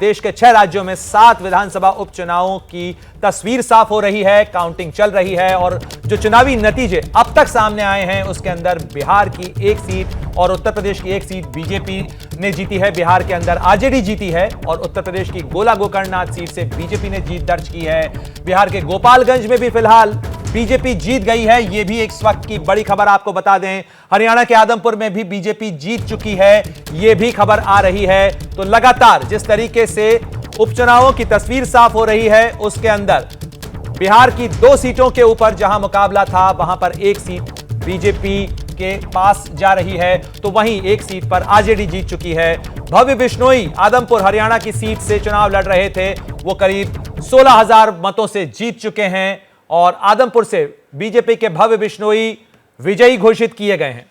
देश के 6 राज्यों में 7 विधानसभा उपचुनावों की तस्वीर साफ हो रही है, काउंटिंग चल रही है और जो चुनावी नतीजे अब तक सामने आए हैं उसके अंदर बिहार की 1 सीट और उत्तर प्रदेश की 1 सीट बीजेपी ने जीती है। बिहार के अंदर आरजेडी जीती है और उत्तर प्रदेश की गोला गोकर्णनाथ सीट से बीजेपी ने जीत दर्ज की है। बिहार के गोपालगंज में भी फिलहाल बीजेपी जीत गई है, यह भी एक वक्त की बड़ी खबर आपको बता दें। हरियाणा के आदमपुर में भी बीजेपी जीत चुकी है, यह भी खबर आ रही है। तो लगातार जिस तरीके से उपचुनावों की तस्वीर साफ हो रही है उसके अंदर बिहार की 2 सीटों के ऊपर जहां मुकाबला था वहां पर 1 सीट बीजेपी के पास जा रही है, तो वहीं 1 सीट पर आरजेडी जीत चुकी है। भव्य बिश्नोई आदमपुर हरियाणा की सीट से चुनाव लड़ रहे थे, वो करीब 16,000 मतों से जीत चुके हैं और आदमपुर से बीजेपी के भव्य बिश्नोई विजयी घोषित किए गए हैं।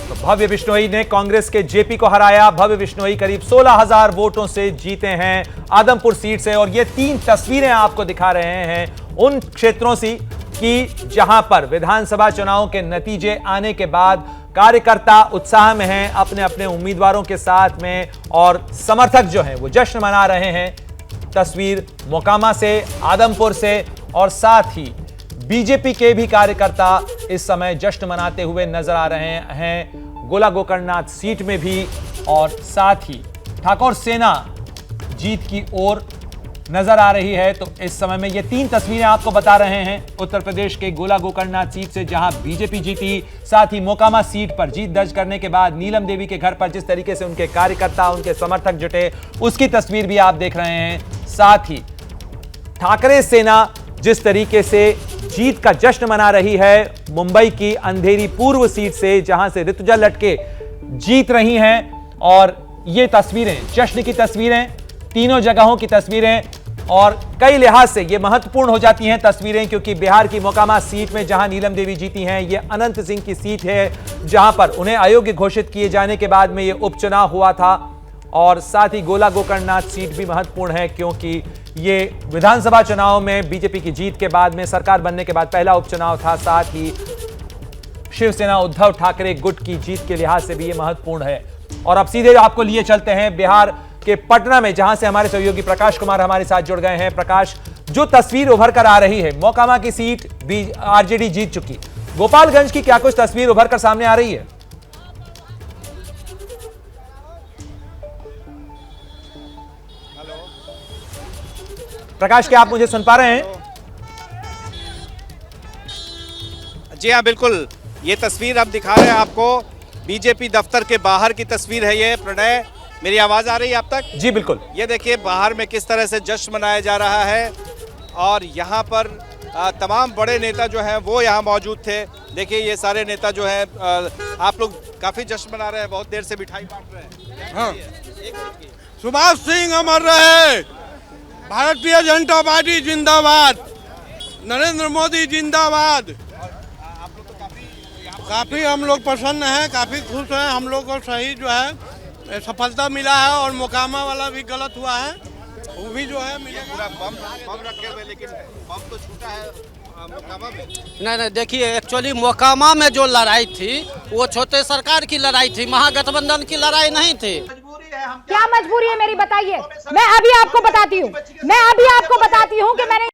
तो भव्य बिश्नोई ने कांग्रेस के जेपी को हराया। भव्य बिश्नोई करीब 16,000 वोटों से जीते हैं आदमपुर सीट से और ये 3 तस्वीरें आपको दिखा रहे हैं उन क्षेत्रों से कि जहां पर विधानसभा चुनाव के नतीजे आने के बाद कार्यकर्ता उत्साह में हैं, अपने अपने उम्मीदवारों के साथ में, और समर्थक जो हैं वो जश्न मना रहे हैं। तस्वीर मोकामा से, आदमपुर से और साथ ही बीजेपी के भी कार्यकर्ता इस समय जश्न मनाते हुए नजर आ रहे हैं गोला गोकर्णनाथ सीट में भी, और साथ ही ठाकुर सेना जीत की ओर नजर आ रही है। तो इस समय में ये 3 तस्वीरें आपको बता रहे हैं उत्तर प्रदेश के गोला गोकर्णनाथ सीट से जहां बीजेपी जीती, साथ ही मोकामा सीट पर जीत दर्ज करने के बाद नीलम देवी के घर पर जिस तरीके से उनके कार्यकर्ता, उनके समर्थक जुटे, उसकी तस्वीर भी आप देख रहे हैं। साथ ही ठाकरे सेना जिस तरीके से जीत का जश्न मना रही है मुंबई की अंधेरी पूर्व सीट से जहां से ऋतुजा लटके जीत रही हैं, और ये तस्वीरें जश्न की तस्वीरें, तीनों जगहों की तस्वीरें, और कई लिहाज से ये महत्वपूर्ण हो जाती हैं तस्वीरें क्योंकि बिहार की मोकामा सीट में जहां नीलम देवी जीती हैं ये अनंत सिंह की सीट है जहां पर उन्हें अयोग्य घोषित किए जाने के बाद में ये उपचुनाव हुआ था। और साथ ही गोला गोकर्णनाथ सीट भी महत्वपूर्ण है क्योंकि ये विधानसभा चुनाव में बीजेपी की जीत के बाद में सरकार बनने के बाद पहला उपचुनाव था। साथ ही शिवसेना उद्धव ठाकरे गुट की जीत के लिहाज से भी ये महत्वपूर्ण है। और अब सीधे आपको लिए चलते हैं बिहार के पटना में जहां से हमारे सहयोगी प्रकाश कुमार हमारे साथ जुड़ गए हैं। प्रकाश, जो तस्वीर उभर कर आ रही है, मोकामा की सीट आरजेडी जीत चुकी, गोपालगंज की क्या कुछ तस्वीर उभर कर सामने आ रही है? प्रकाश, क्या आप मुझे सुन पा रहे हैं? जी हाँ, बिल्कुल। ये तस्वीर अब दिखा रहे हैं आपको बीजेपी दफ्तर के बाहर की तस्वीर है ये। प्रणय, मेरी आवाज आ रही है आप तक? जी बिल्कुल। ये देखिए बाहर में किस तरह से जश्न मनाया जा रहा है और यहाँ पर तमाम बड़े नेता जो हैं वो यहाँ मौजूद थे। देखिए ये सारे नेता जो हैं, आप लोग काफी जश्न मना रहे हैं, बहुत देर से मिठाई बांट रहे हैं। हाँ। सुभाष सिंह अमर रहे, भारतीय जनता पार्टी जिंदाबाद, नरेंद्र मोदी जिंदाबाद। आप लोग तो काफी हम लोग प्रसन्न हैं, काफी खुश हैं। हम लोग को सही जो है सफलता मिला है और मोकामा वाला भी गलत हुआ है, वो भी जो है मिलेगा। बम रखे हुए, लेकिन बम तो छूटा है मोकामा में। नहीं, देखिए एक्चुअली मोकामा में जो लड़ाई थी वो छोटे सरकार की लड़ाई थी, महागठबंधन की लड़ाई नहीं थी। क्या मजबूरी है मेरी, बताइए। मैं अभी आपको बताती हूँ कि मैंने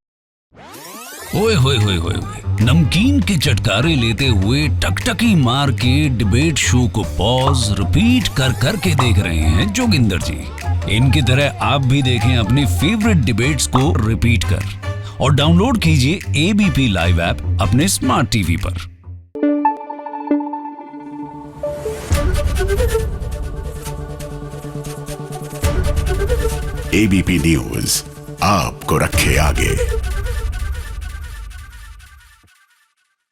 ओए होए होए होए नमकीन के चटकारे लेते हुए टकटकी मार के डिबेट शो को पॉज रिपीट कर करके देख रहे हैं जोगिंदर जी। इनकी तरह आप भी देखें अपने फेवरेट डिबेट्स को रिपीट कर और डाउनलोड कीजिए एबीपी लाइव ऐप अपने स्मार्ट टीवी पर। एबीपी न्यूज आपको रखे आगे।